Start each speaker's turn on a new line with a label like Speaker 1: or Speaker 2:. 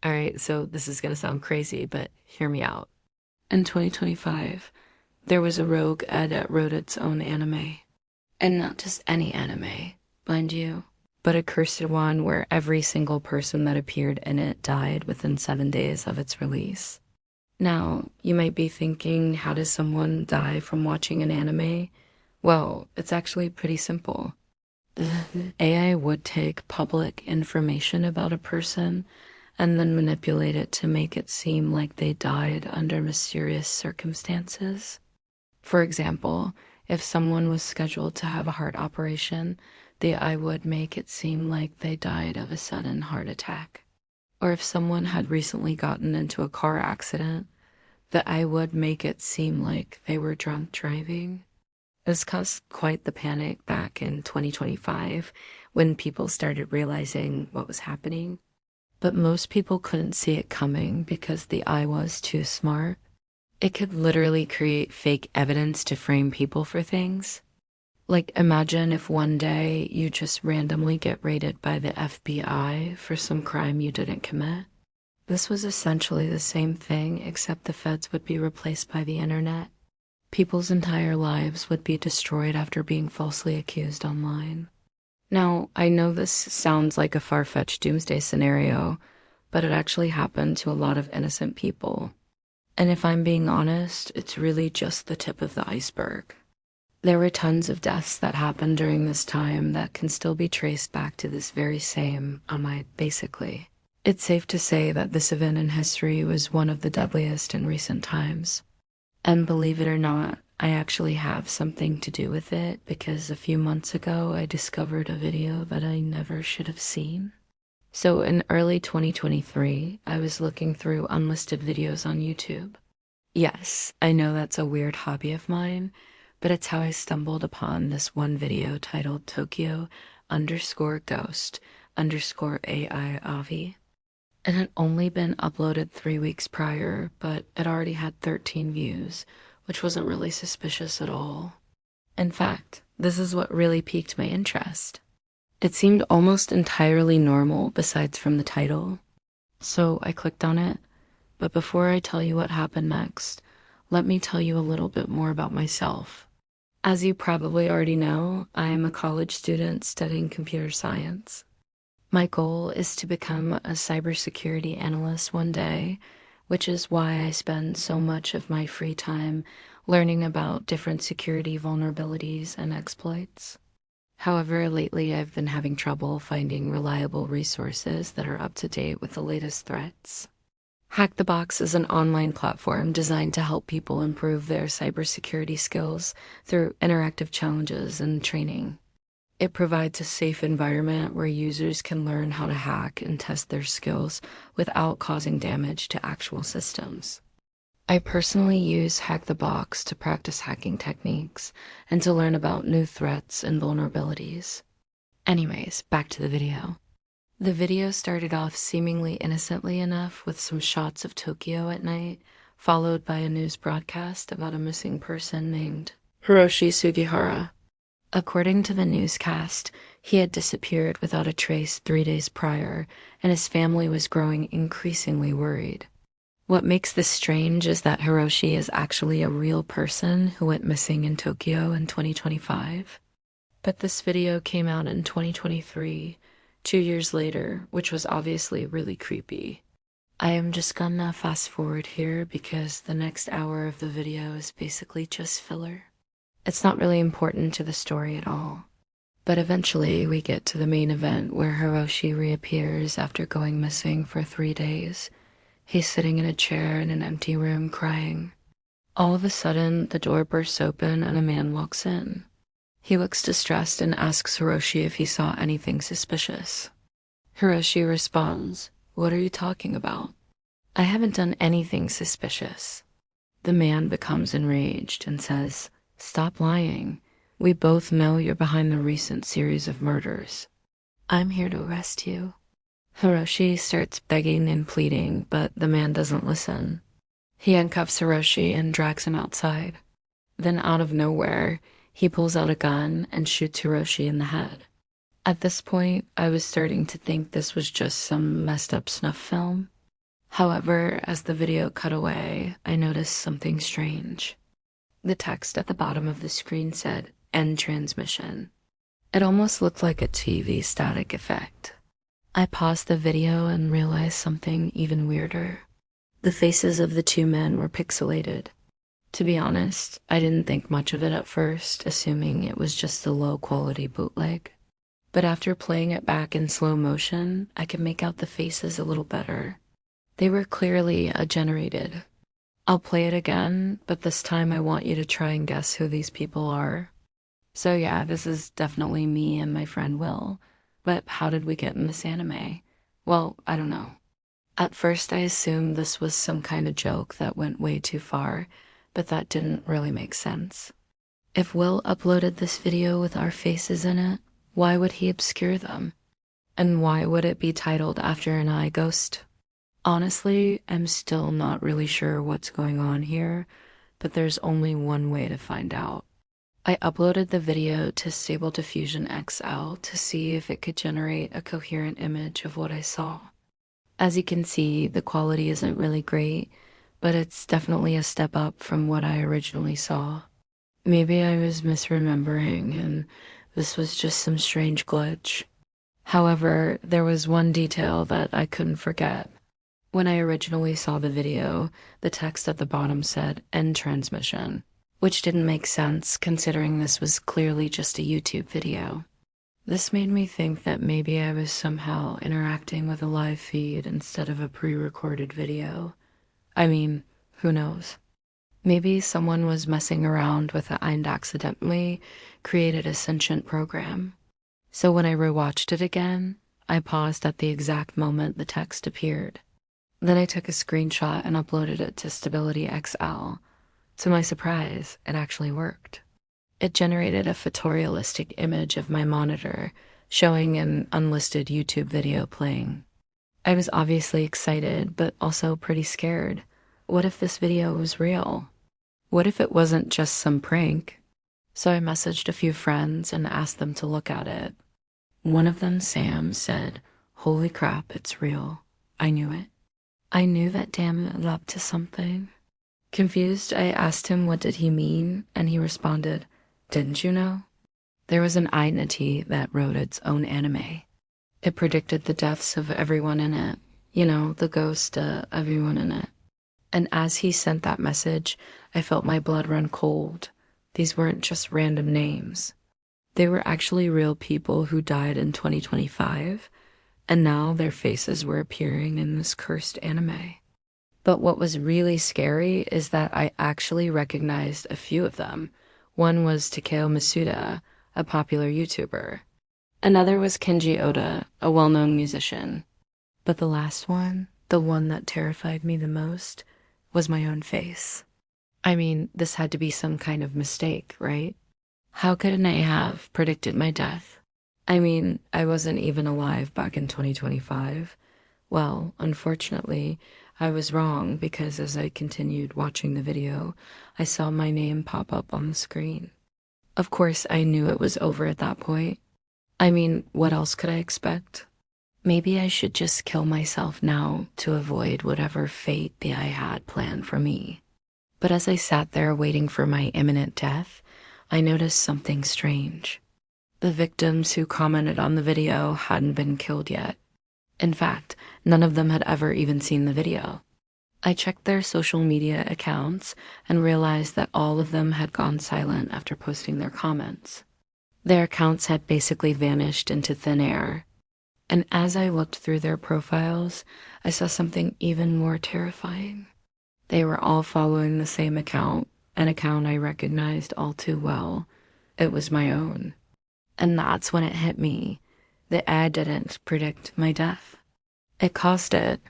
Speaker 1: All right, so this is going to sound crazy, but hear me out. In 2025, there was a rogue ed that wrote its own anime. And not just any anime, mind you, but a cursed one where every single person that appeared in it died within 7 days of its release. Now, you might be thinking, how does someone die from watching an anime? Well, it's actually pretty simple. The AI would take public information about a person and then manipulate it to make it seem like they died under mysterious circumstances. For example, if someone was scheduled to have a heart operation, the AI would make it seem like they died of a sudden heart attack. Or if someone had recently gotten into a car accident, the AI would make it seem like they were drunk driving. This caused quite the panic back in 2025 when people started realizing what was happening. But most people couldn't see it coming because the AI was too smart. It could literally create fake evidence to frame people for things. Like, imagine if one day you just randomly get raided by the FBI for some crime you didn't commit. This was essentially the same thing, except the feds would be replaced by the internet. People's entire lives would be destroyed after being falsely accused online. Now, I know this sounds like a far-fetched doomsday scenario, but it actually happened to a lot of innocent people. And if I'm being honest, it's really just the tip of the iceberg. There were tons of deaths that happened during this time that can still be traced back to this very same basically. It's safe to say that this event in history was one of the deadliest in recent times. And believe it or not, I actually have something to do with it because a few months ago I discovered a video that I never should have seen. So in early 2023, I was looking through unlisted videos on YouTube. Yes, I know that's a weird hobby of mine, but it's how I stumbled upon this one video titled Tokyo_ghost_AI Avi. It had only been uploaded 3 weeks prior, but it already had 13 views, which wasn't really suspicious at all. In fact, this is what really piqued my interest. It seemed almost entirely normal besides from the title. So I clicked on it, but before I tell you what happened next, let me tell you a little bit more about myself. As you probably already know, I am a college student studying computer science. My goal is to become a cybersecurity analyst one day, which is why I spend so much of my free time learning about different security vulnerabilities and exploits. However, lately I've been having trouble finding reliable resources that are up to date with the latest threats. Hack the Box is an online platform designed to help people improve their cybersecurity skills through interactive challenges and training. It provides a safe environment where users can learn how to hack and test their skills without causing damage to actual systems. I personally use Hack the Box to practice hacking techniques and to learn about new threats and vulnerabilities. Anyways, back to the video. The video started off seemingly innocently enough with some shots of Tokyo at night, followed by a news broadcast about a missing person named Hiroshi Sugihara. According to the newscast, he had disappeared without a trace 3 days prior, and his family was growing increasingly worried. What makes this strange is that Hiroshi is actually a real person who went missing in Tokyo in 2025. But this video came out in 2023, 2 years later, which was obviously really creepy. I am just gonna fast forward here because the next hour of the video is basically just filler. It's not really important to the story at all. But eventually we get to the main event where Hiroshi reappears after going missing for 3 days. He's sitting in a chair in an empty room crying. All of a sudden, the door bursts open and a man walks in. He looks distressed and asks Hiroshi if he saw anything suspicious. Hiroshi responds, "What are you talking about? I haven't done anything suspicious." The man becomes enraged and says, "Stop lying. We both know you're behind the recent series of murders. I'm here to arrest you." Hiroshi starts begging and pleading, but the man doesn't listen. He handcuffs Hiroshi and drags him outside. Then out of nowhere, he pulls out a gun and shoots Hiroshi in the head. At this point, I was starting to think this was just some messed up snuff film. However, as the video cut away, I noticed something strange. The text at the bottom of the screen said, "End transmission." It almost looked like a TV static effect. I paused the video and realized something even weirder. The faces of the two men were pixelated. To be honest, I didn't think much of it at first, assuming it was just a low-quality bootleg. But after playing it back in slow motion, I could make out the faces a little better. They were clearly generated. I'll play it again, but this time I want you to try and guess who these people are. So yeah, this is definitely me and my friend Will. But how did we get in this anime? Well, I don't know. At first I assumed this was some kind of joke that went way too far, but that didn't really make sense. If Will uploaded this video with our faces in it, why would he obscure them? And why would it be titled after an eye ghost? Honestly, I'm still not really sure what's going on here, but there's only one way to find out. I uploaded the video to Stable Diffusion XL to see if it could generate a coherent image of what I saw. As you can see, the quality isn't really great, but it's definitely a step up from what I originally saw. Maybe I was misremembering and this was just some strange glitch. However, there was one detail that I couldn't forget. When I originally saw the video, the text at the bottom said "End transmission," which didn't make sense considering this was clearly just a YouTube video. This made me think that maybe I was somehow interacting with a live feed instead of a pre-recorded video. I mean, who knows? Maybe someone was messing around with it and accidentally created a sentient program. So when I rewatched it again, I paused at the exact moment the text appeared. Then I took a screenshot and uploaded it to Stability XL. To my surprise, it actually worked. It generated a photorealistic image of my monitor, showing an unlisted YouTube video playing. I was obviously excited, but also pretty scared. What if this video was real? What if it wasn't just some prank? So I messaged a few friends and asked them to look at it. One of them, Sam, said, "Holy crap, it's real. I knew it. I knew that damn it was up to something." Confused, I asked him what did he mean, and he responded, "Didn't you know?" There was an entity that wrote its own anime. It predicted the deaths of everyone in it. You know, the ghost, everyone in it. And as he sent that message, I felt my blood run cold. These weren't just random names. They were actually real people who died in 2025, and now their faces were appearing in this cursed anime. But what was really scary is that I actually recognized a few of them. One was Takeo Masuda, a popular YouTuber. Another was Kenji Oda, a well-known musician. But the last one, the one that terrified me the most, was my own face. I mean, this had to be some kind of mistake, right? How couldn't I have predicted my death? I mean, I wasn't even alive back in 2025. Well, unfortunately, I was wrong because as I continued watching the video, I saw my name pop up on the screen. Of course, I knew it was over at that point. I mean, what else could I expect? Maybe I should just kill myself now to avoid whatever fate the eye had planned for me. But as I sat there waiting for my imminent death, I noticed something strange. The victims who commented on the video hadn't been killed yet. In fact, none of them had ever even seen the video. I checked their social media accounts and realized that all of them had gone silent after posting their comments. Their accounts had basically vanished into thin air. And as I looked through their profiles, I saw something even more terrifying. They were all following the same account, an account I recognized all too well. It was my own. And that's when it hit me. The ad didn't predict my death. It caused it.